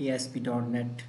ASP.NET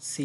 C#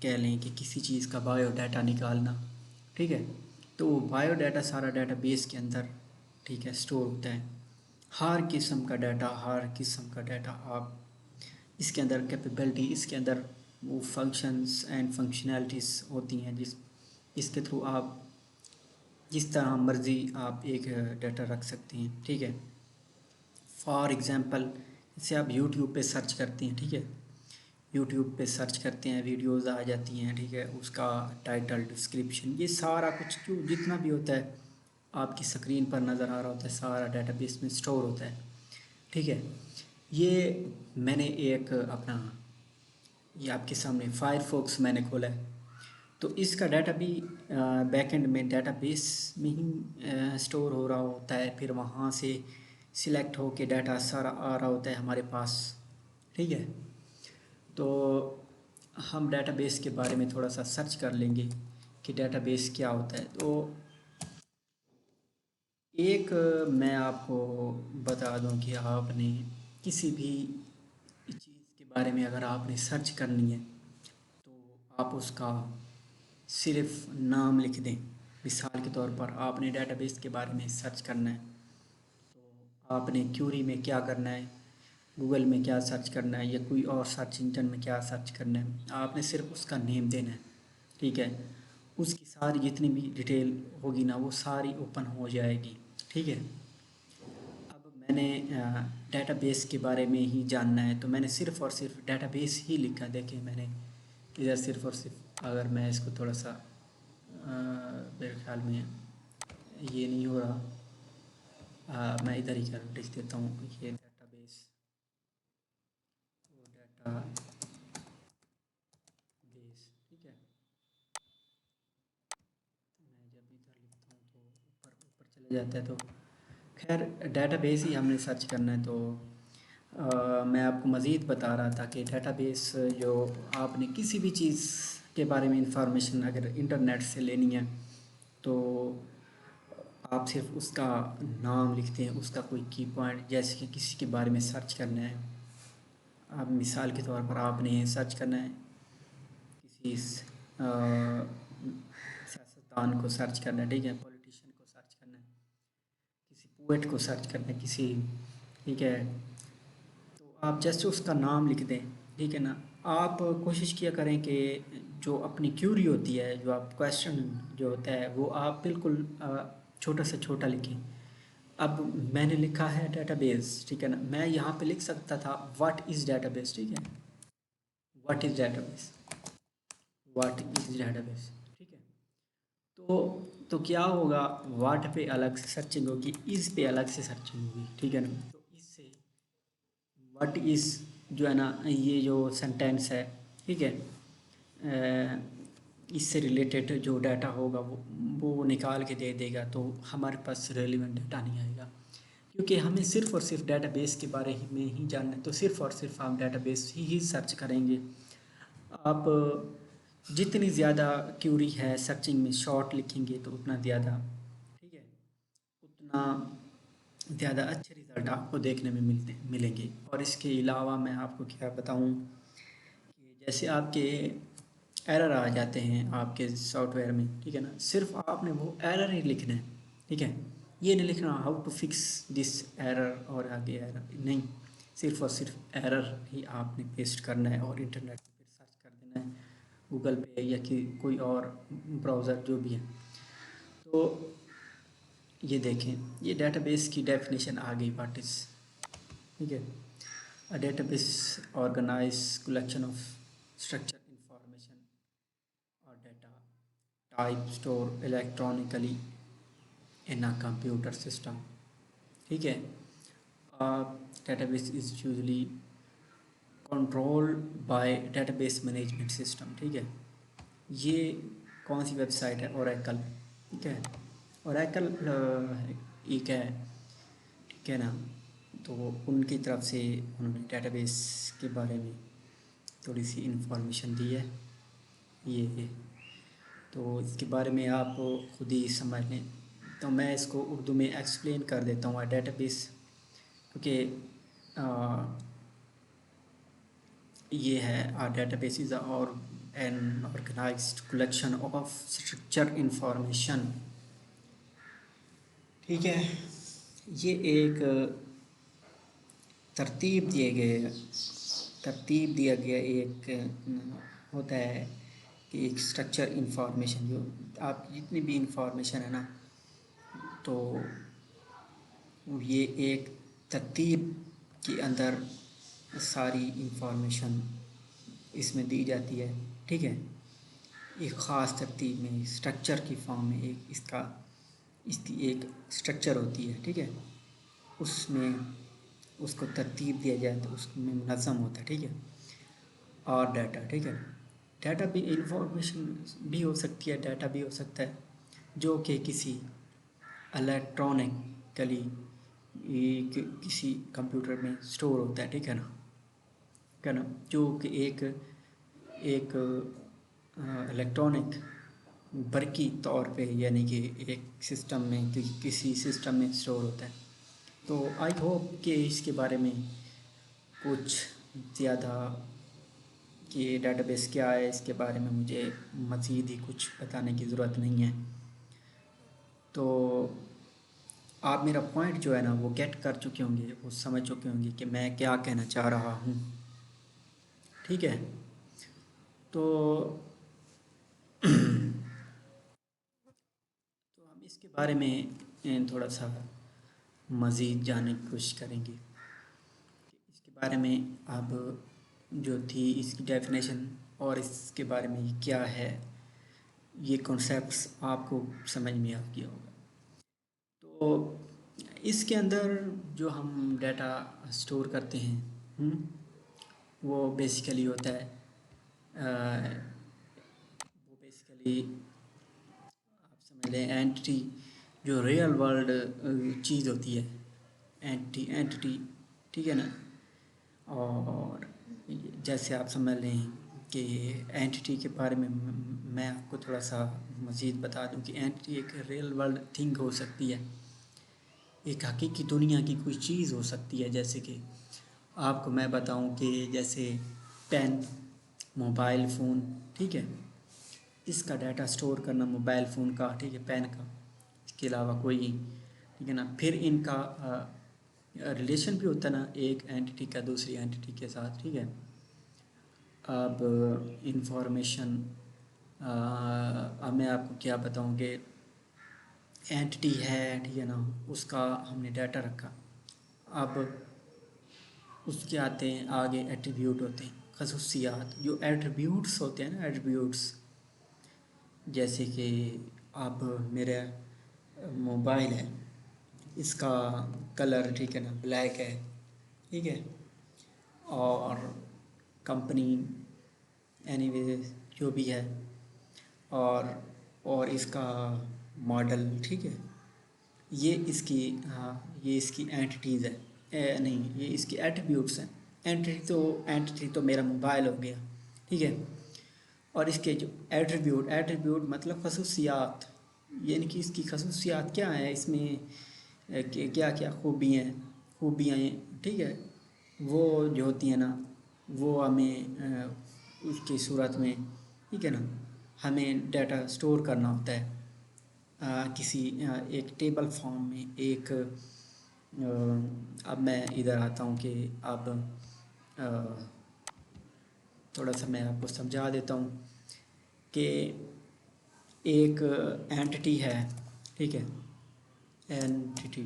کہہ لیں کہ کسی چیز کا بایو ڈاٹا نکالنا، ٹھیک ہے، تو وہ بایو ڈاٹا سارا ڈاٹا بیس کے اندر، ٹھیک ہے، اسٹور ہوتا ہے۔ ہر قسم کا ڈاٹا، آپ اس کے اندر کیپیبلٹی، اس کے اندر وہ فنکشنز اینڈ فنکشنالٹیز ہوتی ہیں جس کے تھرو آپ جس طرح مرضی آپ ایک ڈاٹا رکھ سکتے ہیں، ٹھیک ہے۔ فار ایگزامپل جیسے آپ یوٹیوب پہ سرچ کرتے ہیں، ٹھیک ہے، یوٹیوب پہ سرچ کرتے ہیں، ویڈیوز آ جاتی ہیں، ٹھیک ہے، اس کا ٹائٹل، ڈسکرپشن، یہ سارا کچھ جتنا بھی ہوتا ہے آپ کی اسکرین پر نظر آ رہا ہوتا ہے، سارا ڈاٹا بیس میں اسٹور ہوتا ہے، ٹھیک ہے۔ یہ میں نے ایک اپنا یہ آپ کے سامنے فائر فوکس میں نے کھولا ہے، تو اس کا ڈاٹا بھی بیک اینڈ میں ڈاٹا بیس میں ہی اسٹور ہو رہا ہوتا ہے، پھر وہاں سے سلیکٹ ہو کے ڈاٹا سارا آ رہا ہوتا ہے ہمارے پاس، ٹھیک ہے۔ تو ہم ڈاٹا بیس کے بارے میں تھوڑا سا سرچ کر لیں گے کہ ڈاٹا بیس کیا ہوتا ہے۔ تو ایک میں آپ کو بتا دوں کہ آپ نے کسی بھی چیز کے بارے میں اگر آپ نے سرچ کرنی ہے تو آپ اس کا صرف نام لکھ دیں۔ مثال کے طور پر آپ نے ڈاٹا بیس کے بارے میں سرچ کرنا ہے تو آپ نے کیوری میں کیا کرنا ہے، گوگل میں کیا سرچ کرنا ہے یا کوئی اور سرچ انجن میں کیا سرچ کرنا ہے، آپ نے صرف اس کا نیم دینا ہے، ٹھیک ہے۔ اس کی ساری جتنی بھی ڈیٹیل ہوگی نا وہ ساری اوپن ہو جائے گی، ٹھیک ہے۔ اب میں نے ڈاٹا بیس کے بارے میں ہی جاننا ہے تو میں نے صرف اور صرف ڈاٹا بیس ہی لکھا۔ دیکھیں میں نے ادھر صرف اور صرف، اگر میں اس کو تھوڑا سا میرے خیال میں یہ نہیں ہو رہا، میں ادھر ہی لکھ دیتا ہوں یہ ڈاٹا بیس، ڈاٹا بیس، ٹھیک ہے۔ میں جب ادھر لکھتا ہوں تو اوپر چلا جاتا ہے، تو خیر ڈاٹا بیس ہی ہم نے سرچ کرنا ہے۔ تو میں آپ کو مزید بتا رہا تھا کہ ڈاٹا بیس جو آپ نے کسی بھی چیز کے بارے میں انفارمیشن اگر انٹرنیٹ سے لینی ہے تو آپ صرف اس کا نام لکھتے ہیں، اس کا کوئی کی پوائنٹ، جیسے کہ کسی کے بارے میں سرچ کرنا ہے، آپ مثال کے طور پر آپ نے سرچ کرنا ہے کسی سیاستدان کو سرچ کرنا ہے، ٹھیک ہے، پولیٹیشین کو سرچ کرنا ہے، کسی پوئٹ کو سرچ کرنا ہے، کسی، ٹھیک ہے، تو آپ جیسے اس کا نام لکھ دیں، ٹھیک ہے نا۔ آپ کوشش کیا کریں کہ جو اپنی کیوری ہوتی ہے، جو آپ کویشچن جو ہوتا ہے وہ آپ بالکل چھوٹا سے چھوٹا لکھیں۔ اب میں نے لکھا ہے ڈاٹا بیس، ٹھیک ہے نا، میں یہاں پہ لکھ سکتا تھا واٹ از ڈاٹا بیس، ٹھیک ہے، what is database, what is database, ٹھیک ہے۔ تو کیا ہوگا، واٹ پہ الگ سے سرچنگ ہوگی، از پہ الگ سے سرچنگ ہوگی، ٹھیک ہے نا۔ تو اس سے واٹ از جو ہے نا، یہ جو سینٹینس ہے، ٹھیک ہے، اس سے ریلیٹڈ جو ڈاٹا ہوگا وہ نکال کے دے دے گا، تو ہمارے پاس ریلیونٹ ڈاٹا نہیں آئے گا، کیونکہ ہمیں صرف اور صرف ڈاٹا بیس کے بارے میں ہی جاننا ہے، تو صرف اور صرف ہم ڈاٹا بیس ہی سرچ کریں گے۔ آپ جتنی زیادہ کیوری ہے سرچنگ میں شارٹ لکھیں گے تو اتنا زیادہ، ٹھیک ہے، اتنا زیادہ اچھے رزلٹ آپ کو دیکھنے میں ملیں گے۔ اور اس کے علاوہ میں آپ کو کیا بتاؤں کہ جیسے آپ کے ایرر آ جاتے ہیں آپ کے سافٹ ویئر میں، ٹھیک ہے نا، صرف آپ نے وہ ایرر ہی لکھنا ہے، ٹھیک ہے، یہ نہیں لکھنا how to fix this error اور آگے ایرر نہیں، صرف اور صرف ایرر ہی آپ نے پیسٹ کرنا ہے اور انٹرنیٹ پہ پھر سرچ کر دینا ہے، گوگل پہ یا کوئی اور براؤزر جو بھی ہے۔ تو یہ دیکھیں، یہ ڈاٹا بیس کی ڈیفینیشن آ گئی، واٹ از، ٹھیک ہے، database organize collection of structure information اور data type store electronically in a computer system, ٹھیک ہے۔ Database is usually control by database management system, ٹھیک ہے۔ یہ کون سی ویب سائٹ ہے، اوریکل، ٹھیک ہے، اوریکل ایک ہے، ٹھیک ہے نا، تو ان کی طرف سے انہوں نے ڈاٹا بیس کے بارے میں تھوڑی سی انفارمیشن دی ہے، یہ تو اس کے بارے میں آپ خود ہی سمجھ لیں، تو میں اس کو اردو میں ایکسپلین کر دیتا ہوں۔ ڈاٹا بیس کیونکہ یہ ہے ڈاٹا بیسز اور an organized collection of structure information. ٹھیک ہے، یہ ایک ترتیب دیا گیا ایک ہوتا ہے کہ ایک اسٹرکچر انفارمیشن، جو آپ کی جتنی بھی انفارمیشن ہے نا، تو یہ ایک ترتیب کے اندر ساری انفارمیشن اس میں دی جاتی ہے. ٹھیک ہے، ایک خاص ترتیب میں اسٹرکچر کی فارم میں اس کی ایک اسٹرکچر ہوتی ہے. ٹھیک ہے، اس میں اس کو ترتیب دیا جائے تو اس میں منظم ہوتا ہے. ٹھیک ہے، اور ڈیٹا، ٹھیک ہے، ڈیٹا بھی انفارمیشن بھی ہو سکتی ہے، ڈیٹا بھی ہو سکتا ہے جو کہ کسی الیکٹرانکلی کسی کمپیوٹر میں اسٹور ہوتا ہے. ٹھیک ہے نا، جو کہ ایک الیکٹرانک برقی طور پہ، یعنی کہ ایک سسٹم میں، کسی سسٹم میں اسٹور ہوتا ہے. تو آئی ہوپ کہ اس کے بارے میں کچھ زیادہ کہ ڈیٹا بیس کیا ہے، اس کے بارے میں مجھے مزید ہی کچھ بتانے کی ضرورت نہیں ہے. تو آپ میرا پوائنٹ جو ہے نا وہ گیٹ کر چکے ہوں گے، وہ سمجھ چکے ہوں گے کہ میں کیا کہنا چاہ رہا ہوں. ٹھیک ہے، تو ہم اس کے بارے میں تھوڑا سا مزید جاننے کی کوشش کریں گے کہ اس کے بارے میں اب جو تھی اس کی ڈیفینیشن اور اس کے بارے میں یہ کیا ہے، یہ کنسیپٹس آپ کو سمجھ میں آ گیا ہوگا. تو اس کے اندر جو ہم ڈیٹا اسٹور کرتے ہیں وہ بیسیکلی ہوتا ہے آپ سمجھ لیں اینٹی، جو ریئل ورلڈ چیز ہوتی ہے، اینٹی. ٹھیک ہے نا، اور جیسے آپ سمجھ لیں کہ اینٹی کے بارے میں میں آپ کو تھوڑا سا مزید بتا دوں کہ اینٹی ایک ریئل ورلڈ تھنگ ہو سکتی ہے، ایک حقیقی دنیا کی کوئی چیز ہو سکتی ہے. جیسے کہ آپ کو میں بتاؤں کہ جیسے پین، موبائل فون. ٹھیک ہے، اس کا ڈیٹا اسٹور کرنا موبائل فون کا، ٹھیک ہے، پین کا، اس کے علاوہ کوئی، ٹھیک ہے نا. پھر ان کا ریلیشن بھی ہوتا ہے نا ایک اینٹی کا دوسری اینٹی کے ساتھ. ٹھیک ہے، اب انفارمیشن اب میں آپ کو کیا بتاؤں کہ اینٹی ہے، ٹھیک ہے نا، اس کا ہم نے ڈیٹا رکھا. اب اس کے آتے ہیں آگے ایٹریبیوٹ ہوتے ہیں، خصوصیات. جو ایٹریبیوٹس ہوتے ہیں نا، ایٹریبیوٹس جیسے کہ اب میرا موبائل ہے، اس کا کلر، ٹھیک ہے نا، بلیک ہے. ٹھیک ہے، اور کمپنی اینی وے جو بھی ہے، اور اس کا ماڈل. ٹھیک ہے، یہ اس کی اینٹیز ہے، نہیں، یہ اس کی ایٹریبیوٹس ہیں. اینٹی تو میرا موبائل ہو گیا. ٹھیک ہے، اور اس کے جو ایٹریبیوٹ مطلب خصوصیات، یعنی کہ اس کی خصوصیات کیا ہیں، اس میں کیا کیا خوبیاں ہیں. ٹھیک ہے، وہ جو ہوتی ہیں نا وہ ہمیں اس کی صورت میں، ٹھیک ہے نا، ہمیں ڈیٹا اسٹور کرنا ہوتا ہے کسی ایک ٹیبل فارم میں. ایک اب میں ادھر آتا ہوں کہ اب تھوڑا سا میں آپ کو سمجھا دیتا ہوں کہ ایک اینٹی ہے. ٹھیک ہے، اینٹی،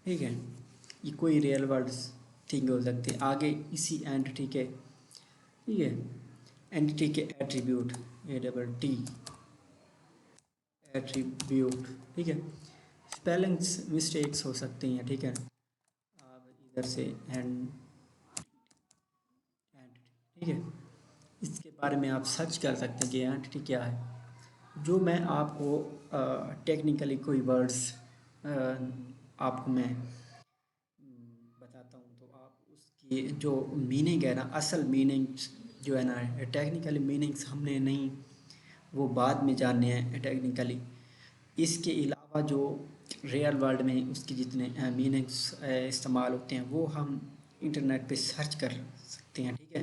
ٹھیک ہے، یہ کوئی ریئل ورلڈ تھنگ ہو سکتی ہے. آگے اسی اینٹی کے، ٹھیک ہے، اینٹی کے ایٹریبیوٹ، ATT ایٹریبیوٹ. ٹھیک ہے، اسپیلنگس مسٹیکس ہو سکتی ہیں. ٹھیک ہے، آپ ادھر سے ٹھیک ہے، اس کے بارے میں آپ سرچ کر سکتے ہیں کہ اینٹی کیا ہے. جو میں آپ کو ٹیکنیکلی کوئی ورڈز آپ کو میں بتاتا ہوں تو آپ اس کی جو میننگ ہے نا، اصل میننگس جو ہے نا، ٹیکنیکلی میننگس ہم نے نہیں، وہ بعد میں جاننے ہیں ٹیکنیکلی. اس کے علاوہ جو ریئل ورلڈ میں اس کی جتنے میننگس استعمال ہوتے ہیں وہ ہم انٹرنیٹ پہ سرچ کر سکتے ہیں. ٹھیک ہے،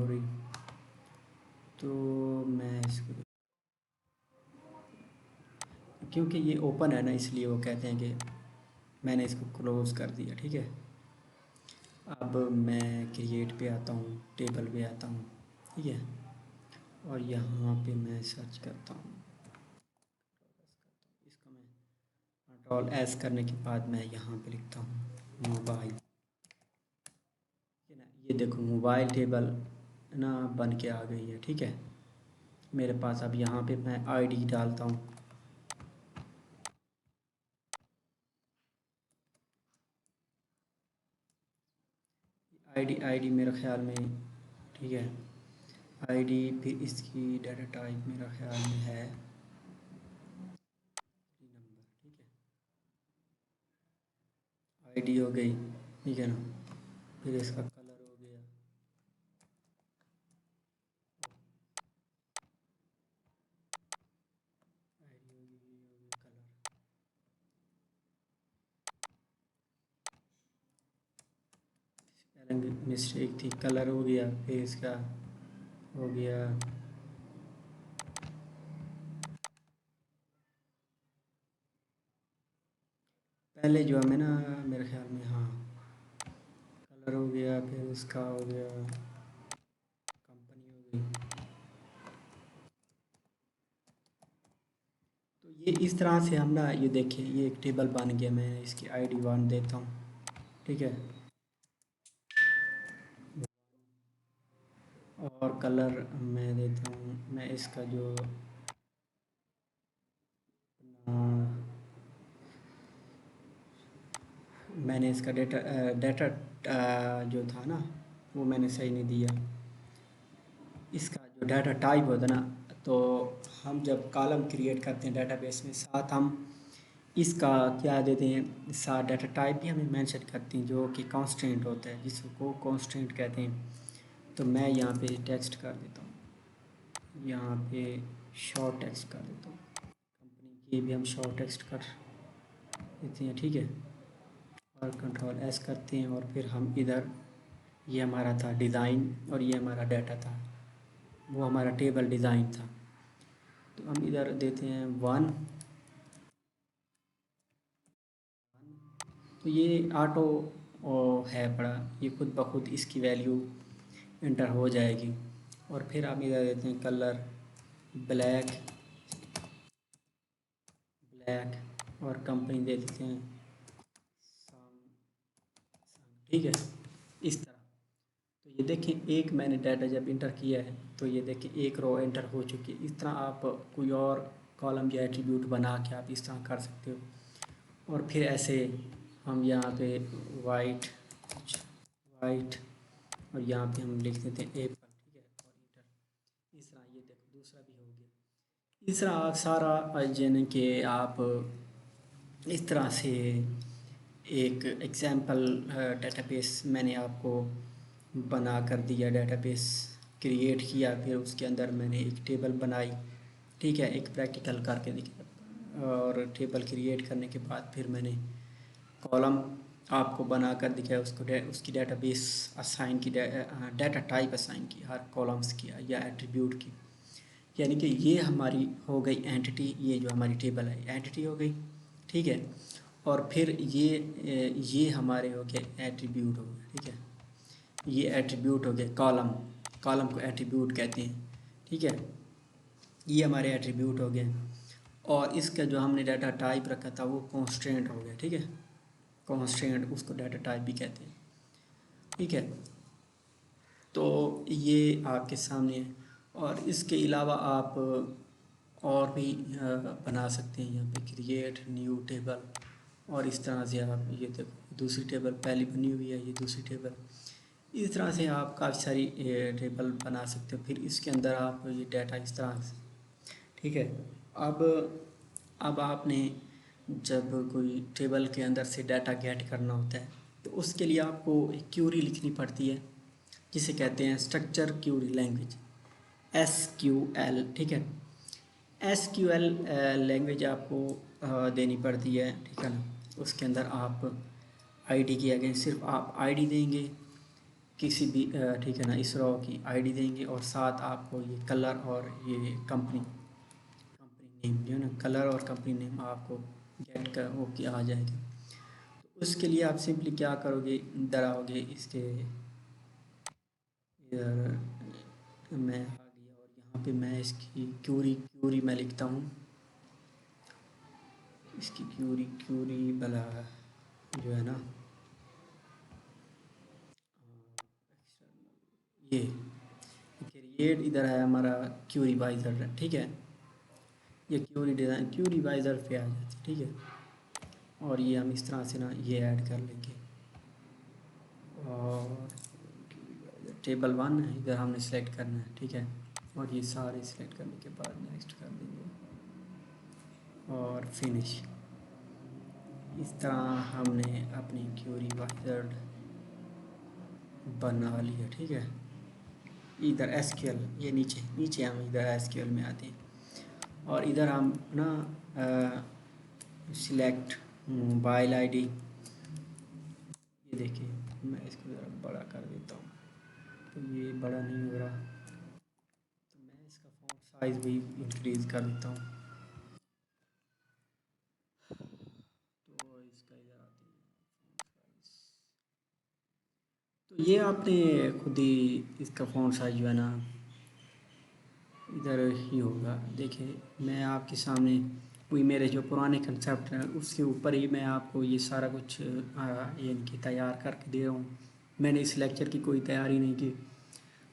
ہو رہی، تو میں اس کو کیونکہ یہ اوپن ہے نا اس لیے وہ کہتے ہیں کہ میں نے اس کو کلوز کر دیا. ٹھیک ہے، اب میں کریٹ پہ آتا ہوں، ٹیبل پہ آتا ہوں. ٹھیک ہے، اور یہاں پہ میں سرچ کرتا ہوں، اس کو میں کنٹرول ایس کرنے کے بعد میں یہاں پہ لکھتا ہوں موبائل. یہ دیکھو موبائل ٹیبل نا بن کے آ گئی ہے. ٹھیک ہے، میرے پاس اب یہاں پہ میں آئی ڈی ڈالتا ہوں. آئی ڈی میرے خیال میں ٹھیک ہے، آئی ڈی پھر اس کی ڈیٹا ٹائپ میرا خیال میں ہے نمبر. ٹھیک ہے، آئی ڈی ہو گئی. ٹھیک ہے نا، پھر اس کا کلر ہو گیا. آئی ڈی ہو گئی، یہ ہو گیا کلر. پہلے مسٹیک تھی، کلر ہو گیا. پھر اس کا ہو گیا پہلے جو ہمیں نا میرے خیال میں ہاں کلر ہو گیا. پھر اس کا ہو گیا کمپنی ہو گئی. تو یہ اس طرح سے ہم نا یہ دیکھیں یہ ایک ٹیبل بن گیا. میں اس کی آئی ڈی 1 دیتا ہوں. ٹھیک ہے، اور کلر میں دیتا ہوں میں اس کا جو میں نے اس کا ڈیٹا جو تھا نا وہ میں نے صحیح نہیں دیا. اس کا جو ڈیٹا ٹائپ ہوتا ہے نا، تو ہم جب کالم کریٹ کرتے ہیں ڈیٹا بیس میں، ساتھ ہم اس کا کیا دیتے ہیں، ساتھ ڈیٹا ٹائپ بھی ہمیں مینشن کرتے ہیں جو کہ کانسٹینٹ ہوتا ہے، جس کو کانسٹینٹ کہتے ہیں. تو میں یہاں پہ ٹیکسٹ کر دیتا ہوں، یہاں پہ شارٹ ٹیکسٹ کر دیتا ہوں. کمپنی کی بھی ہم شارٹ ٹیکسٹ کر دیتے ہیں. ٹھیک ہے، اور کنٹرول ایس کرتے ہیں. اور پھر ہم ادھر یہ ہمارا تھا ڈیزائن اور یہ ہمارا ڈیٹا تھا، وہ ہمارا ٹیبل ڈیزائن تھا. تو ہم ادھر دیتے ہیں 1. تو یہ آٹو ہے پڑا، یہ خود بخود اس کی ویلیو انٹر ہو جائے گی. اور پھر ہم ادھر دیتے ہیں کلر بلیک، اور کمپنی دے دیتے ہیں ٹھیک ہے اس طرح. تو یہ دیکھیں ایک میں نے ڈیٹا جب انٹر کیا ہے تو یہ دیکھیں ایک رو انٹر ہو چکی ہے. اس طرح آپ کوئی اور کالم یا ایٹریبیوٹ بنا کے آپ اس طرح کر سکتے ہو. اور پھر ایسے ہم یہاں پہ وائٹ اور یہاں پہ ہم لکھ دیتے ہیں ایپل. ٹھیک ہے، اور انٹر. اس طرح یہ دیکھو دوسرا بھی ہو گیا. اس طرح سارا یعنی کہ آپ اس طرح سے ایک ایگزامپل ڈیٹا بیس میں نے آپ کو بنا کر دیا. ڈیٹا بیس کریٹ کیا، پھر اس کے اندر میں نے ایک ٹیبل بنائی. ٹھیک ہے، ایک پریکٹیکل کر کے دکھا. اور ٹیبل کریٹ کرنے کے بعد پھر میں نے کالم آپ کو بنا کر دکھایا، اس کی ڈیٹا بیس اسائن کی، ڈیٹا ٹائپ اسائن کی ہر کالمس کی یا ایٹریبیوٹ کی. یعنی کہ یہ ہماری ہو گئی اینٹی، یہ جو ہماری ٹیبل ہے اینٹی ہو گئی. ٹھیک ہے، اور پھر یہ ہمارے ہو گئے ایٹریبیوٹ ہو گئے. ٹھیک ہے، یہ ایٹریبیوٹ ہو گئے کالم کو ایٹریبیوٹ کہتے ہیں. ٹھیک ہے، یہ ہمارے ایٹریبیوٹ ہو گئے. اور اس کا جو ہم نے ڈیٹا ٹائپ رکھا تھا وہ کانسٹینٹ ہو گیا. ٹھیک ہے، کانسٹینٹ اس کو ڈیٹا ٹائپ بھی کہتے ہیں. ٹھیک ہے، تو یہ آپ کے سامنے ہے. اور اس کے علاوہ آپ اور بھی بنا سکتے ہیں. یہاں پہ کریٹ نیو ٹیبل، اور اس طرح سے آپ یہ دیکھو دوسری ٹیبل پہلی بنی ہوئی ہے، یہ دوسری ٹیبل. اس طرح سے آپ کافی ساری ٹیبل بنا سکتے ہو. پھر اس کے اندر آپ یہ ڈیٹا اس طرح سے. ٹھیک ہے، اب آپ نے جب کوئی ٹیبل کے اندر سے ڈیٹا گیٹ کرنا ہوتا ہے تو اس کے لیے آپ کو ایک کیوری لکھنی پڑتی ہے جسے کہتے ہیں اسٹرکچر کیوری لینگویج، SQL. ٹھیک ہے، SQL لینگویج آپ کو دینی پڑتی ہے. ٹھیک ہے نا، اس کے اندر آپ آئی ڈی کی اگین صرف آپ آئی ڈی دیں گے. کسی بھی ٹھیک ہے نا اس رو کی آئی ڈی دیں گے، اور ساتھ آپ کو یہ کلر اور یہ کمپنی نیم جو ہے نا، کلر اور کمپنی نیم آپ کو گیٹ کر وہ کیا آ جائے گا۔ تو اس کے لیے آپ سمپلی کیا کرو گے، ادھر آؤ گے، اس کے ادھر میں آ گیا اور یہاں پہ میں اس کی کیوری میں لکھتا ہوں، اس کی کیوری بلا جو ہے نا یہ کریٹ، ادھر ہے ہمارا کیوری وائزر، ٹھیک ہے، یہ کیوری ڈیزائن کیوری وائزر پہ آ جاتی ہے، ٹھیک ہے، اور یہ ہم اس طرح سے نا یہ ایڈ کر لیں گے، اور ٹیبل 1 ہے ادھر ہم نے سلیکٹ کرنا ہے، ٹھیک ہے، اور یہ سارے سلیکٹ کرنے کے بعد نیکسٹ کر دیں گے اور فنش۔ اس طرح ہم نے اپنی کیوری وائزر بنا لیا، ٹھیک ہے۔ ادھر ایس کیو ایل، یہ نیچے ہم ادھر ایس کیو ایل میں آتے ہیں، اور ادھر ہم نا سلیکٹ موبائل آئی ڈی، یہ دیکھیں میں اس کو ذرا بڑا کر دیتا ہوں، تو یہ بڑا نہیں ہو رہا، تو میں اس کا فونٹ سائز بھی انکریز کر دیتا ہوں، تو اس کا ادھر آتے ہیں فونٹ سائز، تو یہ آپ نے خود ہی اس کا فونٹ سائز جو ہے نا ادھر ہی ہوگا۔ دیکھیں میں آپ کے سامنے وہی میرے جو پرانے کنسیپٹ ہیں اس کے اوپر ہی میں آپ کو یہ سارا کچھ یعنی کہ تیار کر کے دے رہا ہوں، میں نے اس لیکچر کی کوئی تیاری نہیں کی،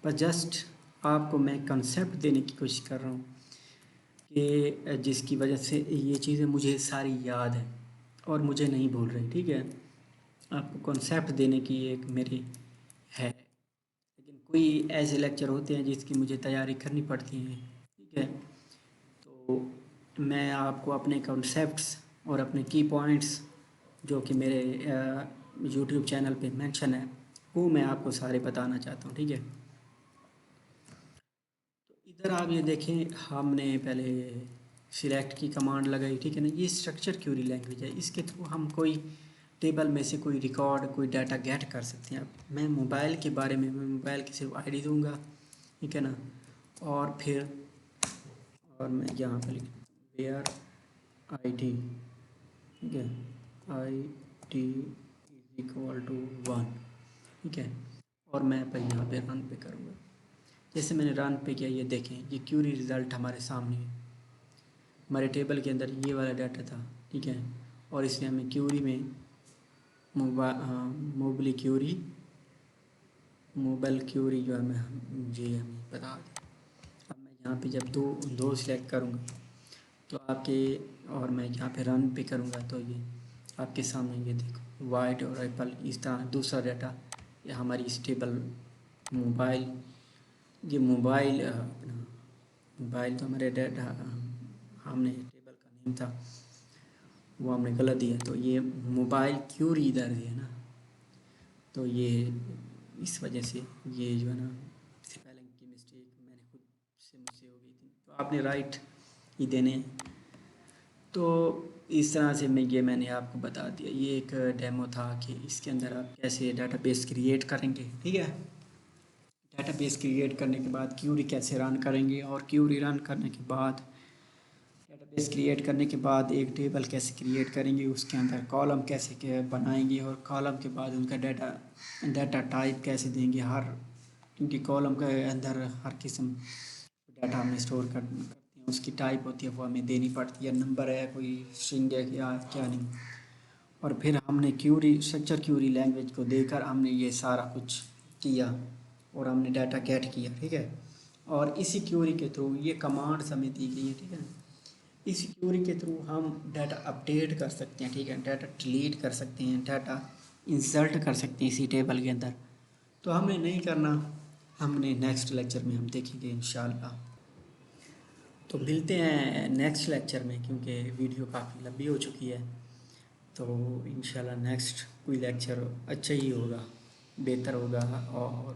بس جسٹ آپ کو میں کنسیپٹ دینے کی کوشش کر رہا ہوں کہ جس کی وجہ سے یہ چیزیں مجھے ساری یاد ہیں اور مجھے نہیں بھول رہی، ٹھیک ہے، آپ کو کنسیپٹ دینے کی ایک میری ہے، لیکن کوئی ایسے لیکچر ہوتے ہیں جس کی مجھے تیاری کرنی پڑتی ہیں، ٹھیک ہے، تو میں آپ کو اپنے کنسیپٹس اور اپنے کی پوائنٹس جو کہ میرے یوٹیوب چینل پہ مینشن ہے وہ میں آپ کو سارے بتانا چاہتا ہوں، ٹھیک ہے۔ تو ادھر آپ یہ دیکھیں ہم نے پہلے سلیکٹ کی کمانڈ لگائی، ٹھیک ہے نا، یہ اسٹرکچر کیوری لینگویج ہے، اس کے تھرو ہم کوئی ٹیبل میں سے کوئی ریکارڈ کوئی ڈیٹا گیٹ کر سکتے ہیں۔ اب میں موبائل کے بارے میں موبائل کی صرف آئی ڈی دوں گا، ٹھیک ہے نا، اور پھر اور میں یہاں پہ لکھ ویئر آئی ڈی، ٹھیک ہے، I D is equal to 1، ٹھیک ہے، اور میں یہاں پہ رن پہ کروں گا، جیسے میں نے رن پہ کیا یہ دیکھیں یہ کیوری رزلٹ ہمارے سامنے ہے، ہمارے ٹیبل کے اندر یہ والا ڈیٹا تھا، ٹھیک ہے، اور اس نے ہمیں کیوری میں موبائل کیوری جو ہے جی ہمیں بتا دیں۔ اب میں یہاں پہ جب دو سلیکٹ کروں گا تو آپ کے، اور میں یہاں پہ رن پہ کروں گا تو یہ آپ کے سامنے یہ دیکھو وائٹ اور ایپل، اس طرح دوسرا ڈیٹا یہ ہماری اس ٹیبل موبائل، یہ موبائل تو ہمارے ڈیٹا ہم نے ٹیبل کا نیم تھا وہ ہم نے غلط دیا، تو یہ موبائل کیوری ادھر ہے نا، تو یہ اس وجہ سے یہ جو ہے نا اسپیلنگ کی مسٹیک میں نے خود سے مجھ سے ہو گئی تھی، تو آپ نے رائٹ ہی دینے ہیں۔ تو اس طرح سے میں نے آپ کو بتا دیا، یہ ایک ڈیمو تھا کہ اس کے اندر آپ کیسے ڈیٹا بیس کریٹ کریں گے، ٹھیک ہے، ڈیٹا بیس کریٹ کرنے کے بعد کیوری کیسے رن کریں گے، اور کیوری رن کرنے کے بعد ڈیٹا بیس کریٹ کرنے کے بعد ایک ٹیبل کیسے کریٹ کریں گے، اس کے اندر کالم کیسے بنائیں گے، اور کالم کے بعد ان کا ڈیٹا ٹائپ کیسے دیں گے، کیونکہ کالم کے اندر ہر قسم ڈیٹا ہم اسٹور کرتے ہیں اس کی ٹائپ ہوتی ہے وہ ہمیں دینی پڑتی ہے، نمبر ہے کوئی اسٹرنگ ہے کیا نہیں، اور پھر ہم نے اسٹرکچر کیوری لینگویج کو دے کر ہم نے یہ سارا کچھ کیا اور ہم نے ڈیٹا گیٹ کیا، ٹھیک ہے، اور اسی کیوری کے تھرو یہ کمانڈز ہمیں دی گئی ہے، ٹھیک ہے، اس کیوری کے تھرو ہم ڈیٹا اپڈیٹ کر سکتے ہیں، ٹھیک ہے، ڈیٹا ڈیلیٹ کر سکتے ہیں، ڈیٹا انسرٹ کر سکتے ہیں اسی ٹیبل کے اندر، تو ہم نے نہیں کرنا، ہم نے نیکسٹ لیکچر میں ہم دیکھیں گے انشاءاللہ۔ تو ملتے ہیں نیکسٹ لیکچر میں کیونکہ ویڈیو کافی لمبی ہو چکی ہے، تو انشاءاللہ نیکسٹ کوئی لیکچر اچھا ہی ہوگا، بہتر ہوگا، اور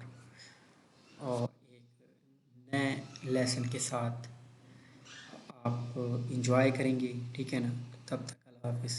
ایک نئے لیسن کے ساتھ آپ انجوائے کریں گے، ٹھیک ہے نا، تب تک اللہ حافظ۔